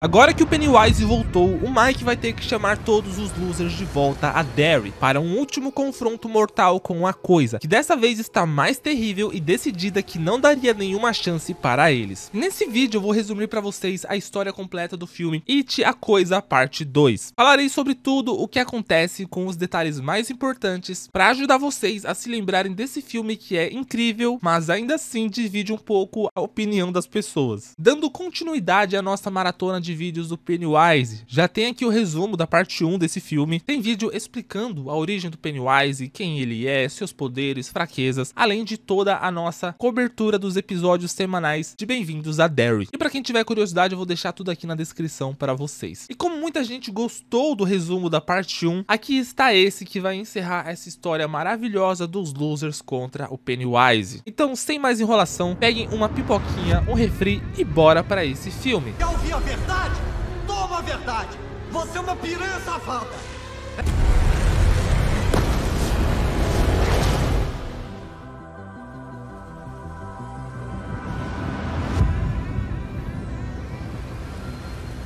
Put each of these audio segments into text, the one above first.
Agora que o Pennywise voltou, o Mike vai ter que chamar todos os losers de volta a Derry para um último confronto mortal com a Coisa, que dessa vez está mais terrível e decidida que não daria nenhuma chance para eles. Nesse vídeo eu vou resumir para vocês a história completa do filme It, a Coisa, parte 2. Falarei sobre tudo o que acontece com os detalhes mais importantes para ajudar vocês a se lembrarem desse filme que é incrível, mas ainda assim divide um pouco a opinião das pessoas. Dando continuidade à nossa maratona de vídeos do Pennywise, já tem aqui o resumo da parte 1 desse filme. Tem vídeo explicando a origem do Pennywise, quem ele é, seus poderes, fraquezas, além de toda a nossa cobertura dos episódios semanais de Bem-vindos a Derry. E para quem tiver curiosidade, eu vou deixar tudo aqui na descrição para vocês. E como muita gente gostou do resumo da parte 1, aqui está esse que vai encerrar essa história maravilhosa dos losers contra o Pennywise. Então, sem mais enrolação, peguem uma pipoquinha, um refri e bora para esse filme. Quer ouvir a verdade? Toma a verdade! Você é uma piranha safada!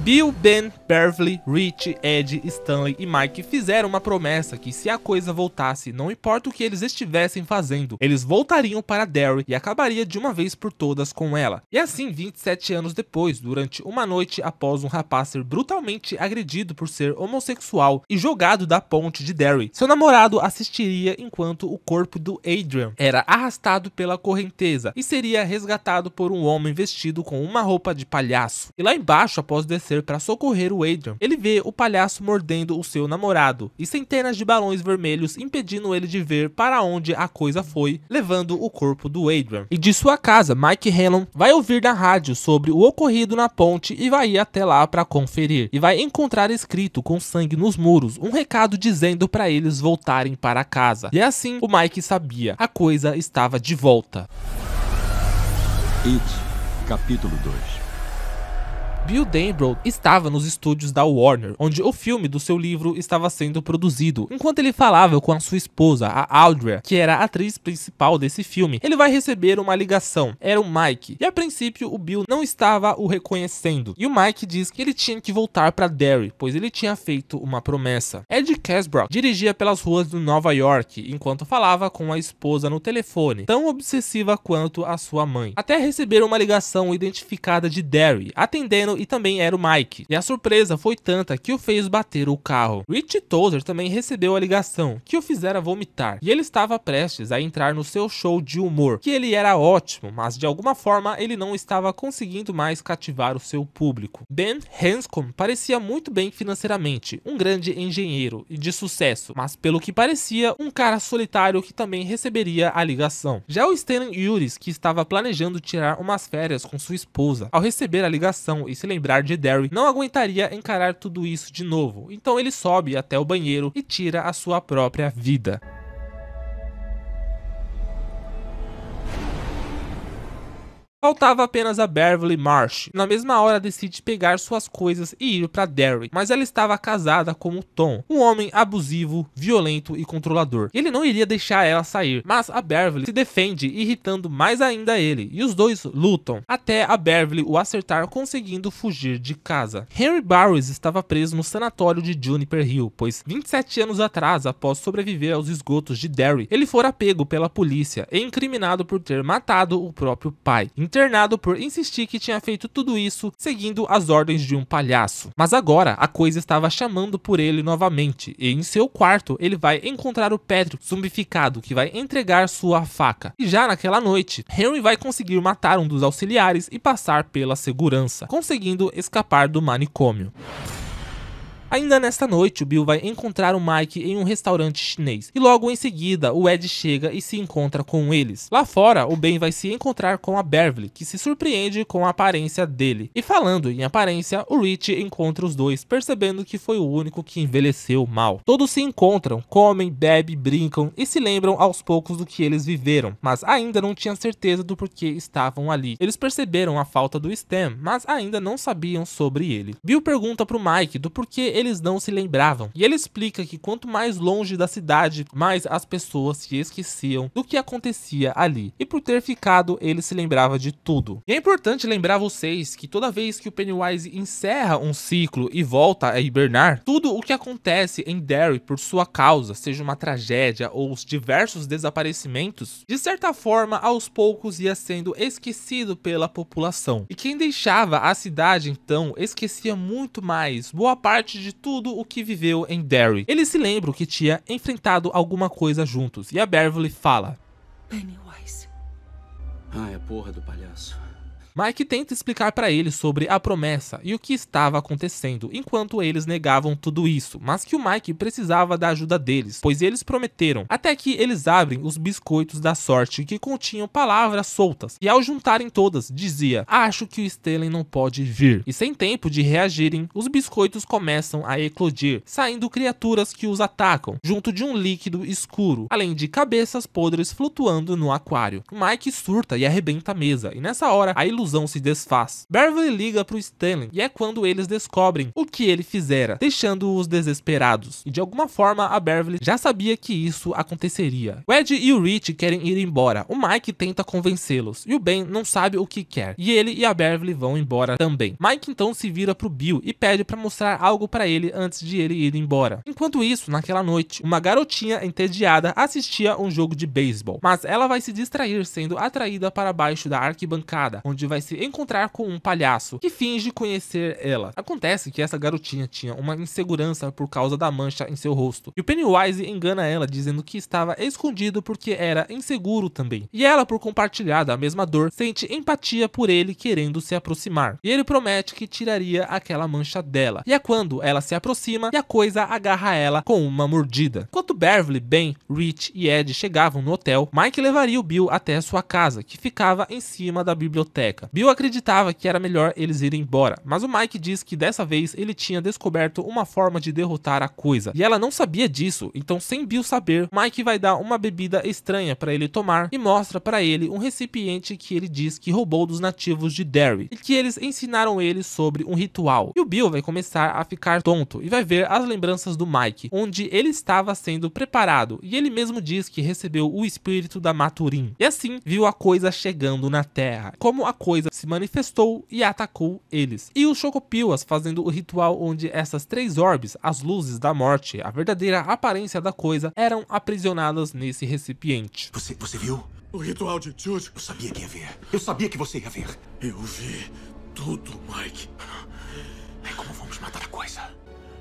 Bill, Ben, Beverly, Rich, Ed, Stanley e Mike fizeram uma promessa que se a Coisa voltasse, não importa o que eles estivessem fazendo, eles voltariam para Derry e acabaria de uma vez por todas com ela. E assim, 27 anos depois, durante uma noite após um rapaz ser brutalmente agredido por ser homossexual e jogado da ponte de Derry, seu namorado assistiria enquanto o corpo do Adrian era arrastado pela correnteza e seria resgatado por um homem vestido com uma roupa de palhaço. E lá embaixo, após descer para socorrer o Adrian, ele vê o palhaço mordendo o seu namorado e centenas de balões vermelhos impedindo ele de ver para onde a Coisa foi, levando o corpo do Adrian. E de sua casa, Mike Hanlon vai ouvir na rádio sobre o ocorrido na ponte e vai ir até lá para conferir. E vai encontrar escrito com sangue nos muros um recado dizendo para eles voltarem para casa. E assim o Mike sabia, a Coisa estava de volta. It, capítulo 2. Bill Denbrough estava nos estúdios da Warner, onde o filme do seu livro estava sendo produzido. Enquanto ele falava com a sua esposa, a Audrey, que era a atriz principal desse filme, ele vai receber uma ligação. Era o Mike. E a princípio o Bill não estava o reconhecendo. E o Mike diz que ele tinha que voltar para Derry, pois ele tinha feito uma promessa. Ed Casbrook dirigia pelas ruas de Nova York, enquanto falava com a esposa no telefone, tão obsessiva quanto a sua mãe. Até receber uma ligação identificada de Derry, atendendo e também era o Mike, e a surpresa foi tanta que o fez bater o carro. Rich Tozer também recebeu a ligação, que o fizera vomitar, e ele estava prestes a entrar no seu show de humor, que ele era ótimo, mas de alguma forma ele não estava conseguindo mais cativar o seu público. Ben Hanscom parecia muito bem financeiramente, um grande engenheiro e de sucesso, mas pelo que parecia, um cara solitário que também receberia a ligação. Já o Stanley Uris, que estava planejando tirar umas férias com sua esposa, ao receber a ligação e se lembrar de Derry, não aguentaria encarar tudo isso de novo, então ele sobe até o banheiro e tira a sua própria vida. Faltava apenas a Beverly Marsh. Na mesma hora decide pegar suas coisas e ir para Derry, mas ela estava casada com o Tom, um homem abusivo, violento e controlador. Ele não iria deixar ela sair, mas a Beverly se defende, irritando mais ainda ele, e os dois lutam, até a Beverly o acertar, conseguindo fugir de casa. Henry Barrows estava preso no sanatório de Juniper Hill, pois 27 anos atrás, após sobreviver aos esgotos de Derry, ele fora pego pela polícia e incriminado por ter matado o próprio pai, internado por insistir que tinha feito tudo isso seguindo as ordens de um palhaço. Mas agora a Coisa estava chamando por ele novamente, e em seu quarto ele vai encontrar o Patrick zumbificado, que vai entregar sua faca. E já naquela noite, Henry vai conseguir matar um dos auxiliares e passar pela segurança, conseguindo escapar do manicômio. Ainda nesta noite, o Bill vai encontrar o Mike em um restaurante chinês, e logo em seguida o Ed chega e se encontra com eles. Lá fora, o Ben vai se encontrar com a Beverly, que se surpreende com a aparência dele. E falando em aparência, o Rich encontra os dois, percebendo que foi o único que envelheceu mal. Todos se encontram, comem, bebem, brincam e se lembram aos poucos do que eles viveram, mas ainda não tinham certeza do porquê estavam ali. Eles perceberam a falta do Stan, mas ainda não sabiam sobre ele. Bill pergunta pro Mike do porquê eles não se lembravam. E ele explica que quanto mais longe da cidade, mais as pessoas se esqueciam do que acontecia ali. E por ter ficado, ele se lembrava de tudo. E é importante lembrar vocês que toda vez que o Pennywise encerra um ciclo e volta a hibernar, tudo o que acontece em Derry por sua causa, seja uma tragédia ou os diversos desaparecimentos, de certa forma, aos poucos ia sendo esquecido pela população. E quem deixava a cidade, então, esquecia muito mais boa parte de tudo o que viveu em Derry. Eles se lembram que tinha enfrentado alguma coisa juntos, e a Beverly fala: Pennywise. É a porra do palhaço. Mike tenta explicar para eles sobre a promessa e o que estava acontecendo, enquanto eles negavam tudo isso, mas que o Mike precisava da ajuda deles, pois eles prometeram, até que eles abrem os biscoitos da sorte que continham palavras soltas, e ao juntarem todas, dizia: acho que o Stanley não pode vir. E sem tempo de reagirem, os biscoitos começam a eclodir, saindo criaturas que os atacam, junto de um líquido escuro, além de cabeças podres flutuando no aquário. O Mike surta e arrebenta a mesa, e nessa hora a ilusão se desfaz. Beverly liga pro Stanley e é quando eles descobrem o que ele fizera, deixando-os desesperados. E de alguma forma a Beverly já sabia que isso aconteceria. O Ed e o Rich querem ir embora. O Mike tenta convencê-los e o Ben não sabe o que quer. E ele e a Beverly vão embora também. Mike então se vira pro Bill e pede para mostrar algo para ele antes de ele ir embora. Enquanto isso, naquela noite, uma garotinha entediada assistia um jogo de beisebol, mas ela vai se distrair sendo atraída para baixo da arquibancada, onde vai se encontrar com um palhaço que finge conhecer ela. Acontece que essa garotinha tinha uma insegurança por causa da mancha em seu rosto, e o Pennywise engana ela dizendo que estava escondido porque era inseguro também. E ela, por compartilhar da mesma dor, sente empatia por ele querendo se aproximar. E ele promete que tiraria aquela mancha dela. E é quando ela se aproxima e a coisa agarra ela com uma mordida. Enquanto Beverly, Ben, Rich e Ed chegavam no hotel, Mike levaria o Bill até sua casa, que ficava em cima da biblioteca. Bill acreditava que era melhor eles irem embora, mas o Mike diz que dessa vez ele tinha descoberto uma forma de derrotar a coisa, e ela não sabia disso, então sem Bill saber, Mike vai dar uma bebida estranha para ele tomar e mostra para ele um recipiente que ele diz que roubou dos nativos de Derry, e que eles ensinaram ele sobre um ritual. E o Bill vai começar a ficar tonto e vai ver as lembranças do Mike, onde ele estava sendo preparado, e ele mesmo diz que recebeu o espírito da Maturin, e assim viu a coisa chegando na Terra, como a coisa se manifestou e atacou eles. E os Chocopilas fazendo o ritual onde essas três orbes, as luzes da morte, a verdadeira aparência da coisa, eram aprisionadas nesse recipiente. Você viu? O ritual de Jude. Eu sabia que ia ver. Eu sabia que você ia ver. Eu vi tudo, Mike. Como vamos matar a coisa?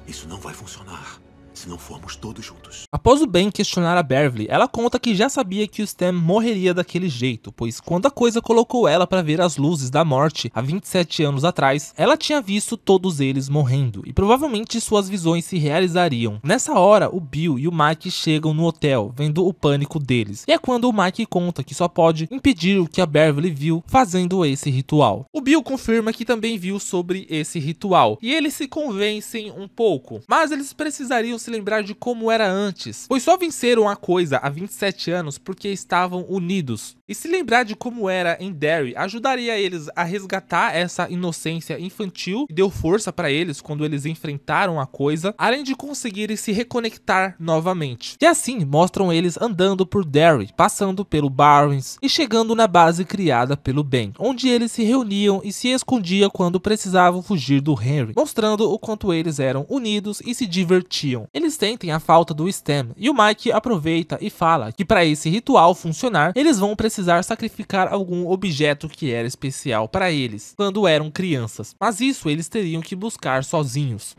Isso não vai funcionar se não formos todos juntos. Após o Ben questionar a Beverly, ela conta que já sabia que o Stan morreria daquele jeito, pois quando a coisa colocou ela para ver as luzes da morte há 27 anos atrás, ela tinha visto todos eles morrendo, e provavelmente suas visões se realizariam. Nessa hora, o Bill e o Mike chegam no hotel, vendo o pânico deles, e é quando o Mike conta que só pode impedir o que a Beverly viu fazendo esse ritual. O Bill confirma que também viu sobre esse ritual, e eles se convencem um pouco, mas eles precisariam se lembrar de como era antes, pois só venceram a coisa há 27 anos porque estavam unidos. E se lembrar de como era em Derry ajudaria eles a resgatar essa inocência infantil que deu força para eles quando eles enfrentaram a coisa, além de conseguirem se reconectar novamente. E assim mostram eles andando por Derry, passando pelo Barrens e chegando na base criada pelo Ben, onde eles se reuniam e se escondiam quando precisavam fugir do Henry, mostrando o quanto eles eram unidos e se divertiam. Eles sentem a falta do Stan e o Mike aproveita e fala que para esse ritual funcionar, eles vão precisar sacrificar algum objeto que era especial para eles quando eram crianças, mas isso eles teriam que buscar sozinhos.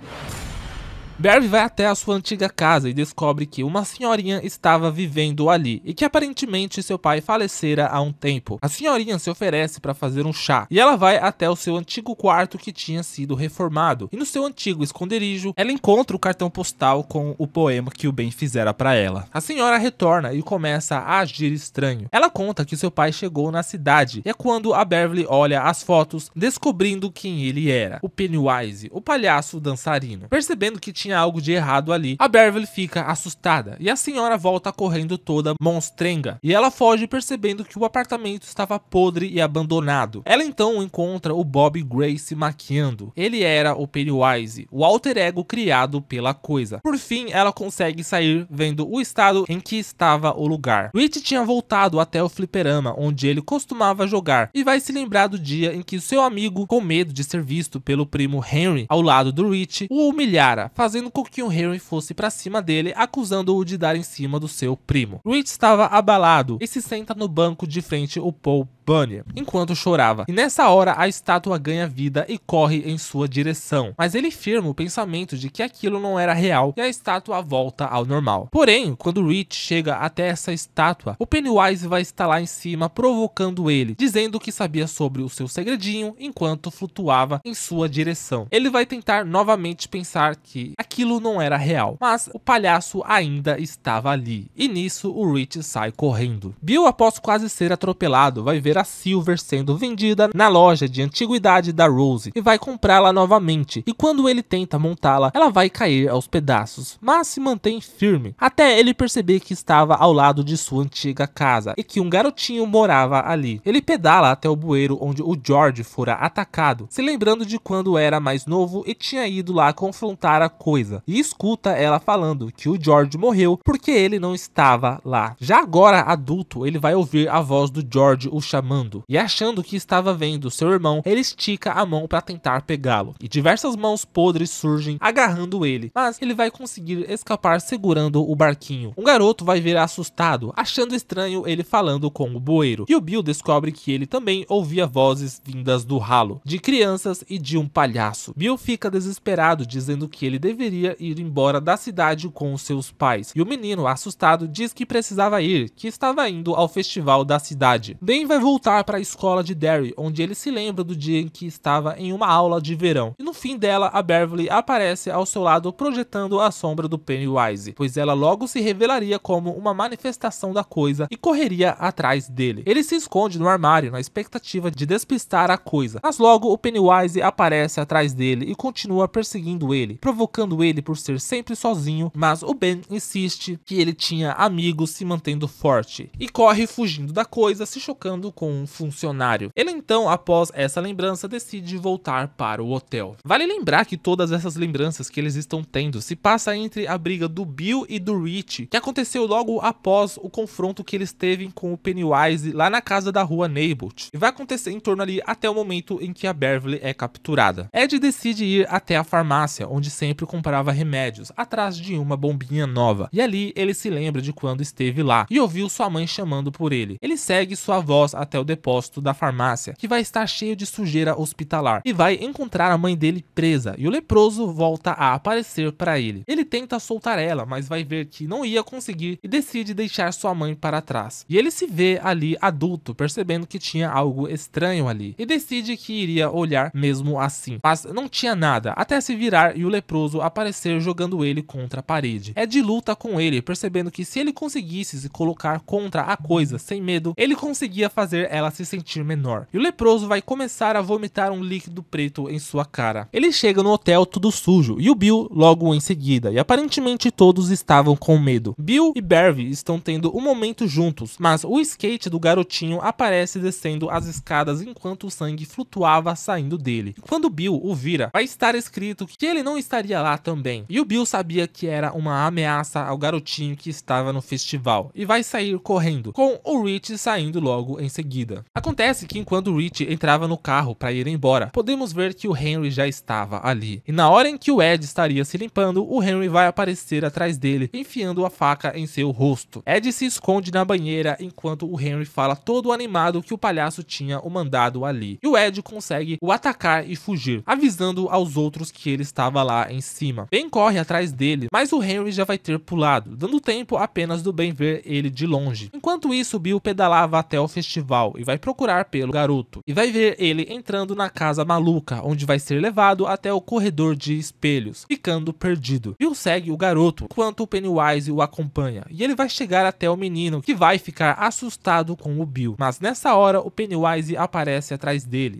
Barry vai até a sua antiga casa e descobre que uma senhorinha estava vivendo ali e que aparentemente seu pai falecera há um tempo. A senhorinha se oferece para fazer um chá e ela vai até o seu antigo quarto que tinha sido reformado, e no seu antigo esconderijo ela encontra o cartão postal com o poema que o Ben fizera para ela. A senhora retorna e começa a agir estranho. Ela conta que seu pai chegou na cidade e é quando a Beverly olha as fotos descobrindo quem ele era, o Pennywise, o palhaço dançarino. Percebendo que tinha tinha algo de errado ali. A Beverly fica assustada e a senhora volta correndo toda monstrenga. E ela foge percebendo que o apartamento estava podre e abandonado. Ela então encontra o Bob Gray se maquiando. Ele era o Pennywise, o alter ego criado pela coisa. Por fim, ela consegue sair vendo o estado em que estava o lugar. Rich tinha voltado até o fliperama onde ele costumava jogar e vai se lembrar do dia em que seu amigo, com medo de ser visto pelo primo Henry ao lado do Rich, o humilhara, fazendo com que o Henry fosse pra cima dele, acusando-o de dar em cima do seu primo. Rich estava abalado e se senta no banco de frente ao Paul Bunyan, enquanto chorava. E nessa hora a estátua ganha vida e corre em sua direção. Mas ele firma o pensamento de que aquilo não era real e a estátua volta ao normal. Porém, quando Rich chega até essa estátua, o Pennywise vai estar lá em cima provocando ele, dizendo que sabia sobre o seu segredinho enquanto flutuava em sua direção. Ele vai tentar novamente pensar que aquilo não era real, mas o palhaço ainda estava ali. E nisso o Rich sai correndo. Bill, após quase ser atropelado, vai ver a Silver sendo vendida na loja de antiguidade da Rose e vai comprá-la novamente, e quando ele tenta montá-la, ela vai cair aos pedaços, mas se mantém firme, até ele perceber que estava ao lado de sua antiga casa e que um garotinho morava ali. Ele pedala até o bueiro onde o George fora atacado, se lembrando de quando era mais novo e tinha ido lá confrontar a coisa, e escuta ela falando que o George morreu porque ele não estava lá. Já agora adulto, ele vai ouvir a voz do George o chamando, e achando que estava vendo seu irmão, ele estica a mão para tentar pegá-lo, e diversas mãos podres surgem agarrando ele, mas ele vai conseguir escapar segurando o barquinho. Um garoto vai ver assustado, achando estranho ele falando com o bueiro, e o Bill descobre que ele também ouvia vozes vindas do ralo, de crianças e de um palhaço. Bill fica desesperado, dizendo que ele deveria ir embora da cidade com os seus pais, e o menino, assustado, diz que precisava ir, que estava indo ao festival da cidade. Ben vai voltar para a escola de Derry, onde ele se lembra do dia em que estava em uma aula de verão. E no fim dela, a Beverly aparece ao seu lado projetando a sombra do Pennywise, pois ela logo se revelaria como uma manifestação da coisa e correria atrás dele. Ele se esconde no armário na expectativa de despistar a coisa, mas logo o Pennywise aparece atrás dele e continua perseguindo ele, provocando ele por ser sempre sozinho, mas o Ben insiste que ele tinha amigos, se mantendo forte, e corre fugindo da coisa, se chocando com um funcionário. Ele então, após essa lembrança, decide voltar para o hotel. Vale lembrar que todas essas lembranças que eles estão tendo se passa entre a briga do Bill e do Rich, que aconteceu logo após o confronto que eles teve com o Pennywise lá na casa da rua Neighbot, e vai acontecer em torno ali até o momento em que a Beverly é capturada. Ed decide ir até a farmácia, onde sempre comprava remédios, atrás de uma bombinha nova, e ali ele se lembra de quando esteve lá e ouviu sua mãe chamando por ele. Ele segue sua voz até o depósito da farmácia, que vai estar cheio de sujeira hospitalar, e vai encontrar a mãe dele presa, e o leproso volta a aparecer para ele. Ele tenta soltar ela, mas vai ver que não ia conseguir e decide deixar sua mãe para trás. E ele se vê ali adulto, percebendo que tinha algo estranho ali, e decide que iria olhar mesmo assim, mas não tinha nada, até se virar e o leproso aparecer jogando ele contra a parede. Ed luta com ele, percebendo que se ele conseguisse se colocar contra a coisa sem medo, ele conseguia fazer ela se sentir menor. E o leproso vai começar a vomitar um líquido preto em sua cara. Ele chega no hotel tudo sujo, e o Bill logo em seguida, e aparentemente todos estavam com medo. Bill e Beverly estão tendo um momento juntos, mas o skate do garotinho aparece descendo as escadas enquanto o sangue flutuava saindo dele. E quando Bill o vira, vai estar escrito que ele não estaria lá também. E o Bill sabia que era uma ameaça ao garotinho que estava no festival, e vai sair correndo, com o Rich saindo logo em seguida. Acontece que enquanto o Rich entrava no carro para ir embora, podemos ver que o Henry já estava ali. E na hora em que o Ed estaria se limpando, o Henry vai aparecer atrás dele, enfiando a faca em seu rosto. Ed se esconde na banheira enquanto o Henry fala todo animado que o palhaço tinha o mandado ali. E o Ed consegue o atacar e fugir, avisando aos outros que ele estava lá em cima. Ben corre atrás dele, mas o Henry já vai ter pulado, dando tempo apenas do Ben ver ele de longe. Enquanto isso, Bill pedalava até o festival e vai procurar pelo garoto, e vai ver ele entrando na casa maluca, onde vai ser levado até o corredor de espelhos, ficando perdido. Bill segue o garoto enquanto o Pennywise o acompanha, e ele vai chegar até o menino, que vai ficar assustado com o Bill, mas nessa hora o Pennywise aparece atrás dele.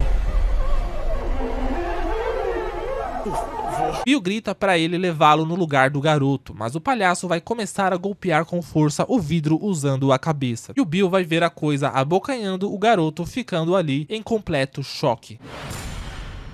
favor. Bill grita para ele levá-lo no lugar do garoto, mas o palhaço vai começar a golpear com força o vidro usando a cabeça. E o Bill vai ver a coisa abocanhando o garoto, ficando ali em completo choque.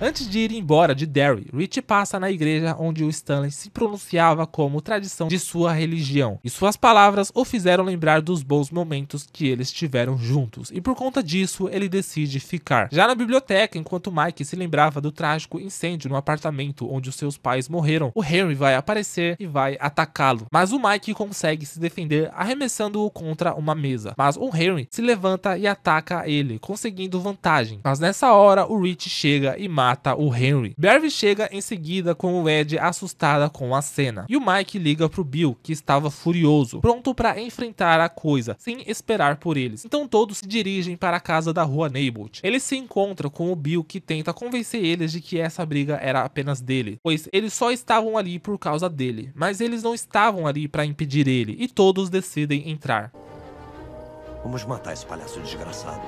Antes de ir embora de Derry, Rich passa na igreja onde o Stanley se pronunciava como tradição de sua religião, e suas palavras o fizeram lembrar dos bons momentos que eles tiveram juntos, e por conta disso ele decide ficar. Já na biblioteca, enquanto Mike se lembrava do trágico incêndio no apartamento onde os seus pais morreram, o Henry vai aparecer e vai atacá-lo, mas o Mike consegue se defender arremessando-o contra uma mesa, mas o Henry se levanta e ataca ele, conseguindo vantagem, mas nessa hora o Rich chega e mata o Henry. Beverly chega em seguida com o Ed assustada com a cena. E o Mike liga pro Bill, que estava furioso, pronto para enfrentar a coisa, sem esperar por eles. Então todos se dirigem para a casa da rua Neighbot. Eles se encontram com o Bill, que tenta convencer eles de que essa briga era apenas dele, pois eles só estavam ali por causa dele, mas eles não estavam ali para impedir ele, e todos decidem entrar. Vamos matar esse palhaço desgraçado.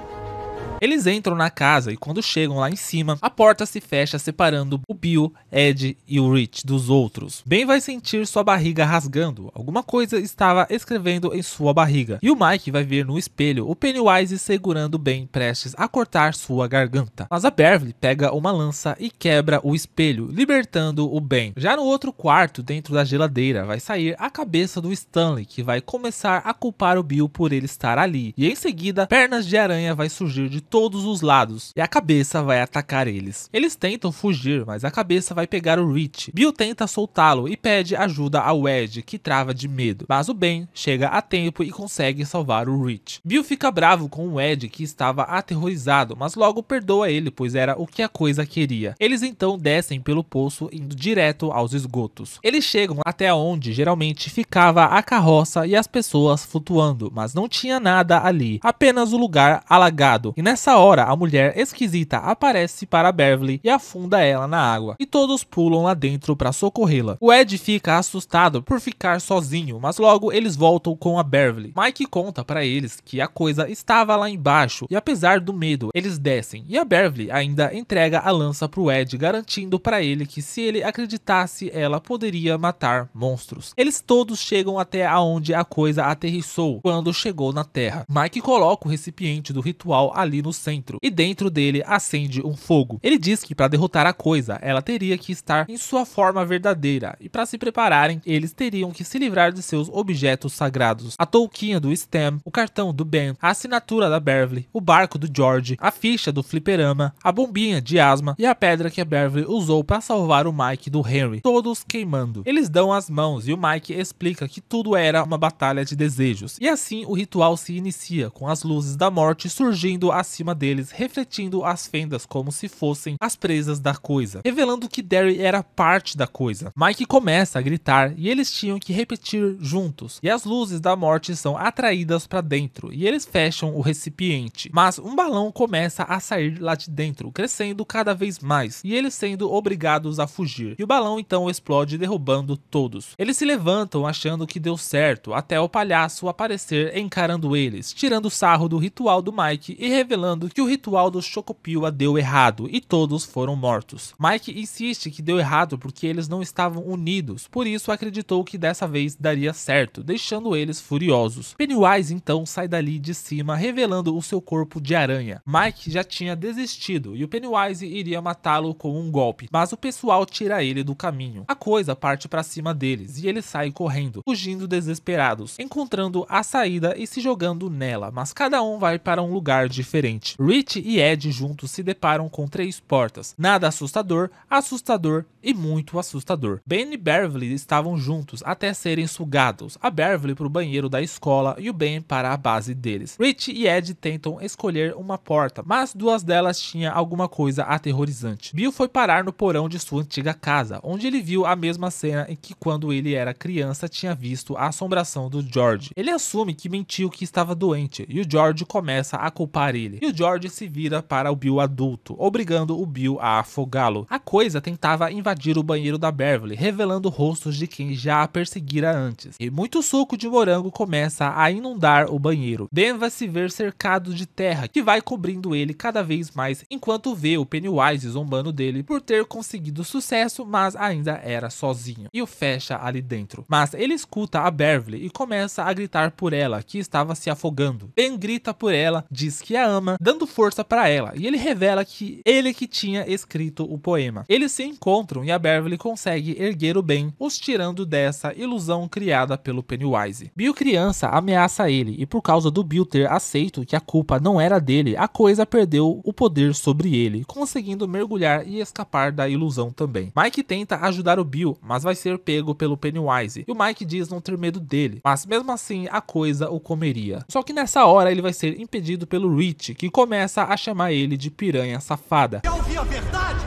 Eles entram na casa e quando chegam lá em cima, a porta se fecha separando o Bill, Ed e o Rich dos outros. Ben vai sentir sua barriga rasgando, alguma coisa estava escrevendo em sua barriga. E o Mike vai ver no espelho o Pennywise segurando Ben prestes a cortar sua garganta. Mas a Beverly pega uma lança e quebra o espelho, libertando o Ben. Já no outro quarto, dentro da geladeira, vai sair a cabeça do Stanley, que vai começar a culpar o Bill por ele estar ali. E em seguida, pernas de aranha vai surgir de todos os lados e a cabeça vai atacar eles. Eles tentam fugir, mas a cabeça vai pegar o Rich. Bill tenta soltá-lo e pede ajuda ao Ed, que trava de medo, mas o Ben chega a tempo e consegue salvar o Rich. Bill fica bravo com o Ed, que estava aterrorizado, mas logo perdoa ele, pois era o que a coisa queria. Eles então descem pelo poço, indo direto aos esgotos. Eles chegam até onde geralmente ficava a carroça e as pessoas flutuando, mas não tinha nada ali, apenas o lugar alagado. E nessa hora, a mulher esquisita aparece para Beverly e afunda ela na água, e todos pulam lá dentro para socorrê-la. O Ed fica assustado por ficar sozinho, mas logo eles voltam com a Beverly. Mike conta para eles que a coisa estava lá embaixo, e apesar do medo, eles descem, e a Beverly ainda entrega a lança pro Ed, garantindo para ele que se ele acreditasse, ela poderia matar monstros. Eles todos chegam até aonde a coisa aterrissou, quando chegou na Terra. Mike coloca o recipiente do ritual ali no centro, e dentro dele acende um fogo. Ele diz que para derrotar a coisa, ela teria que estar em sua forma verdadeira, e para se prepararem, eles teriam que se livrar de seus objetos sagrados. A touquinha do Stem, o cartão do Ben, a assinatura da Beverly, o barco do George, a ficha do fliperama, a bombinha de asma e a pedra que a Beverly usou para salvar o Mike do Henry, todos queimando. Eles dão as mãos e o Mike explica que tudo era uma batalha de desejos, e assim o ritual se inicia, com as luzes da morte surgindo acima deles, refletindo as fendas como se fossem as presas da coisa, revelando que Derry era parte da coisa. Mike começa a gritar e eles tinham que repetir juntos, e as luzes da morte são atraídas para dentro e eles fecham o recipiente, mas um balão começa a sair lá de dentro, crescendo cada vez mais, e eles sendo obrigados a fugir, e o balão então explode, derrubando todos. Eles se levantam achando que deu certo, até o palhaço aparecer encarando eles, tirando sarro do ritual do Mike e revelando que o ritual do Chocopiwa deu errado e todos foram mortos. Mike insiste que deu errado porque eles não estavam unidos, por isso acreditou que dessa vez daria certo, deixando eles furiosos. Pennywise então sai dali de cima, revelando o seu corpo de aranha. Mike já tinha desistido e o Pennywise iria matá-lo com um golpe, mas o pessoal tira ele do caminho. A coisa parte para cima deles e eles saem correndo, fugindo desesperados, encontrando a saída e se jogando nela, mas cada um vai para um lugar diferente. Rich e Ed juntos se deparam com 3 portas. Nada assustador, assustador e muito assustador. Ben e Beverly estavam juntos até serem sugados. A Beverly para o banheiro da escola e o Ben para a base deles. Rich e Ed tentam escolher uma porta, mas 2 delas tinham alguma coisa aterrorizante. Bill foi parar no porão de sua antiga casa, onde ele viu a mesma cena em que quando ele era criança tinha visto a assombração do George. Ele assume que mentiu que estava doente e o George começa a culpar ele, e o George se vira para o Bill adulto, obrigando o Bill a afogá-lo. A coisa tentava invadir o banheiro da Beverly, revelando rostos de quem já a perseguira antes, e muito suco de morango começa a inundar o banheiro. Ben vai se ver cercado de terra, que vai cobrindo ele cada vez mais, enquanto vê o Pennywise zombando dele por ter conseguido sucesso, mas ainda era sozinho, e o fecha ali dentro. Mas ele escuta a Beverly e começa a gritar por ela, que estava se afogando. Ben grita por ela, diz que a ama, dando força para ela, e ele revela que ele que tinha escrito o poema. Eles se encontram e a Beverly consegue erguer o Ben, os tirando dessa ilusão criada pelo Pennywise. Bill criança ameaça ele, e por causa do Bill ter aceito que a culpa não era dele, a coisa perdeu o poder sobre ele, conseguindo mergulhar e escapar da ilusão também. Mike tenta ajudar o Bill, mas vai ser pego pelo Pennywise, e o Mike diz não ter medo dele, mas mesmo assim a coisa o comeria. Só que nessa hora ele vai ser impedido pelo Rich, que começa a chamar ele de piranha safada. Quer ouvir a verdade?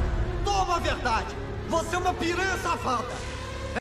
Toma a verdade! Você é uma piranha safada!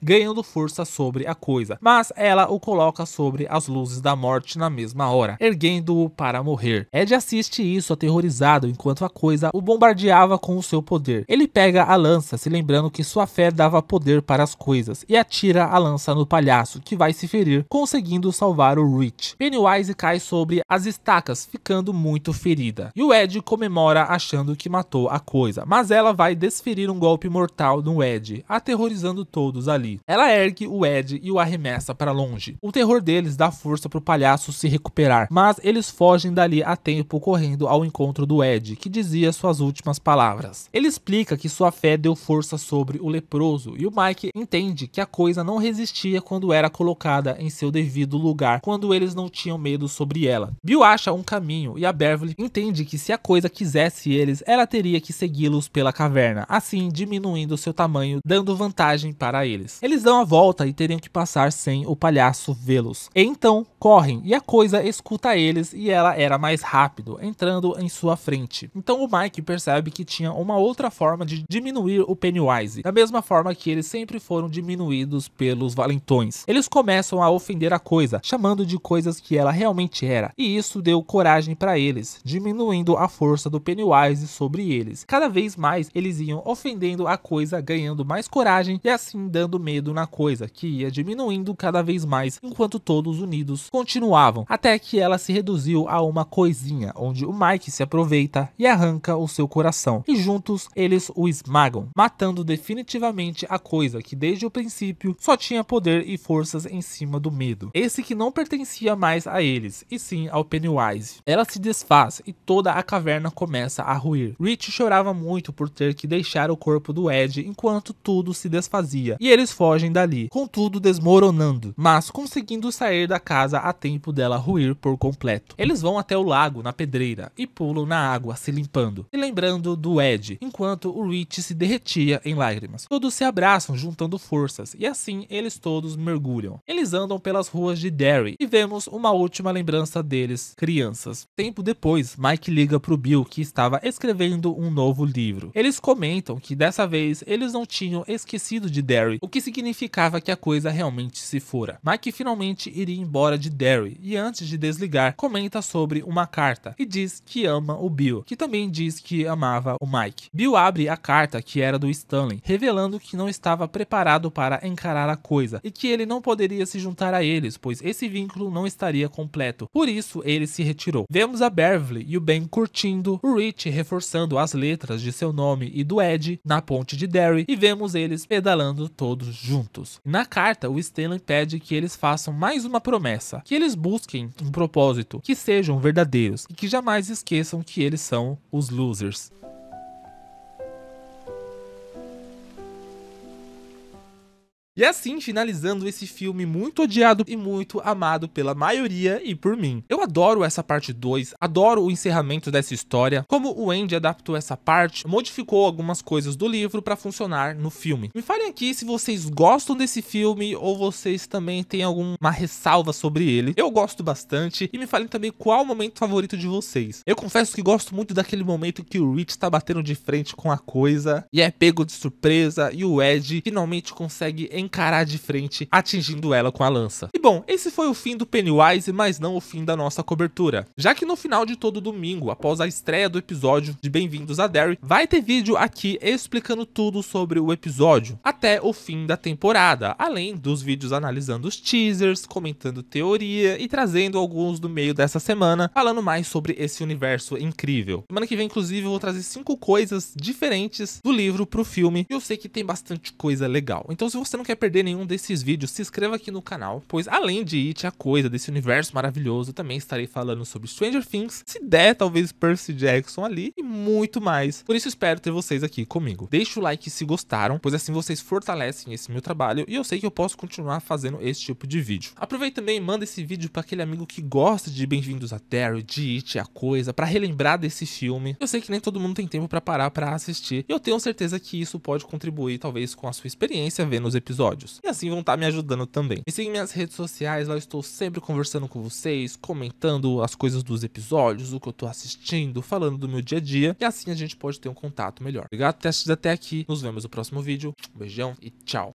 Ganhando força sobre a coisa, mas ela o coloca sobre as luzes da morte na mesma hora, erguendo-o para morrer. Ed assiste isso aterrorizado enquanto a coisa o bombardeava com o seu poder. Ele pega a lança, se lembrando que sua fé dava poder para as coisas, e atira a lança no palhaço, que vai se ferir, conseguindo salvar o Rich. Pennywise cai sobre as estacas, ficando muito ferida, e o Ed comemora achando que matou a coisa, mas ela vai desferir um golpe mortal no Ed, aterrorizando todos ali. Ela ergue o Ed e o arremessa para longe. O terror deles dá força para o palhaço se recuperar, mas eles fogem dali a tempo correndo ao encontro do Ed, que dizia suas últimas palavras. Ele explica que sua fé deu força sobre o leproso, e o Mike entende que a coisa não resistia quando era colocada em seu devido lugar, quando eles não tinham medo sobre ela. Bill acha um caminho e a Beverly entende que se a coisa quisesse eles, ela teria que segui-los pela caverna, assim diminuindo seu tamanho, dando vantagem para eles. Eles dão a volta e teriam que passar sem o palhaço vê-los. Então, correm e a coisa escuta eles e ela era mais rápido, entrando em sua frente. Então o Mike percebe que tinha uma outra forma de diminuir o Pennywise, da mesma forma que eles sempre foram diminuídos pelos valentões. Eles começam a ofender a coisa, chamando de coisas que ela realmente era, e isso deu coragem para eles, diminuindo a força do Pennywise sobre eles. Cada vez mais eles iam ofendendo a coisa, ganhando mais coragem e assim dando medo na coisa, que ia diminuindo cada vez mais, enquanto todos unidos continuavam, até que ela se reduziu a uma coisinha, onde o Mike se aproveita e arranca o seu coração, e juntos eles o esmagam, matando definitivamente a coisa que desde o princípio só tinha poder e forças em cima do medo, esse que não pertencia mais a eles, e sim ao Pennywise. Ela se desfaz e toda a caverna começa a ruir. Rich chorava muito por ter que deixar o corpo do Ed enquanto tudo se desfazia, e eles fogem dali, com tudo desmoronando, mas conseguindo sair da casa a tempo dela ruir por completo. Eles vão até o lago na pedreira e pulam na água se limpando, e lembrando do Ed, enquanto o Rich se derretia em lágrimas. Todos se abraçam juntando forças, e assim eles todos mergulham. Eles andam pelas ruas de Derry e vemos uma última lembrança deles, crianças. Tempo depois, Mike liga pro Bill que estava escrevendo um novo livro. Eles comentam que dessa vez eles não tinham esquecido de Derry, o que significava que a coisa realmente se fora. Mike finalmente iria embora de Derry e antes de desligar, comenta sobre uma carta e diz que ama o Bill, que também diz que amava o Mike. Bill abre a carta que era do Stanley, revelando que não estava preparado para encarar a coisa e que ele não poderia se juntar a eles, pois esse vínculo não estaria completo. Por isso, ele se retirou. Vemos a Beverly e o Ben curtindo, o Rich reforçando as letras de seu nome e do Ed na ponte de Derry e vemos eles pedalando todos juntos. Na carta, o Stanley pede que eles façam mais uma promessa, que eles busquem um propósito, que sejam verdadeiros e que jamais esqueçam que eles são os losers. E assim, finalizando esse filme muito odiado e muito amado pela maioria e por mim. Eu adoro essa parte 2, adoro o encerramento dessa história, como o Andy adaptou essa parte, modificou algumas coisas do livro para funcionar no filme. Me falem aqui se vocês gostam desse filme ou vocês também têm alguma ressalva sobre ele. Eu gosto bastante e me falem também qual o momento favorito de vocês. Eu confesso que gosto muito daquele momento que o Rich tá batendo de frente com a coisa e é pego de surpresa e o Ed finalmente consegue encarar de frente, atingindo ela com a lança. E bom, esse foi o fim do Pennywise, mas não o fim da nossa cobertura. Já que no final de todo domingo, após a estreia do episódio de Bem-vindos a Derry, vai ter vídeo aqui explicando tudo sobre o episódio, até o fim da temporada, além dos vídeos analisando os teasers, comentando teoria e trazendo alguns do meio dessa semana, falando mais sobre esse universo incrível. Semana que vem, inclusive, eu vou trazer 5 coisas diferentes do livro pro filme, e eu sei que tem bastante coisa legal. Então, se você não quer perder nenhum desses vídeos, se inscreva aqui no canal, pois além de It, a coisa desse universo maravilhoso, também estarei falando sobre Stranger Things, se der, talvez Percy Jackson ali, e muito mais. Por isso, espero ter vocês aqui comigo. Deixe o like se gostaram, pois assim vocês fortalecem esse meu trabalho, e eu sei que eu posso continuar fazendo esse tipo de vídeo. Aproveita também e manda esse vídeo para aquele amigo que gosta de Bem-vindos a Derry, de It, a coisa, para relembrar desse filme. Eu sei que nem todo mundo tem tempo para parar para assistir, e eu tenho certeza que isso pode contribuir, talvez, com a sua experiência vendo os episódios. E assim vão estar me ajudando também. Me siga em minhas redes sociais, lá eu estou sempre conversando com vocês, comentando as coisas dos episódios, o que eu tô assistindo, falando do meu dia a dia, e assim a gente pode ter um contato melhor. Obrigado por ter assistido até aqui, nos vemos no próximo vídeo, um beijão e tchau!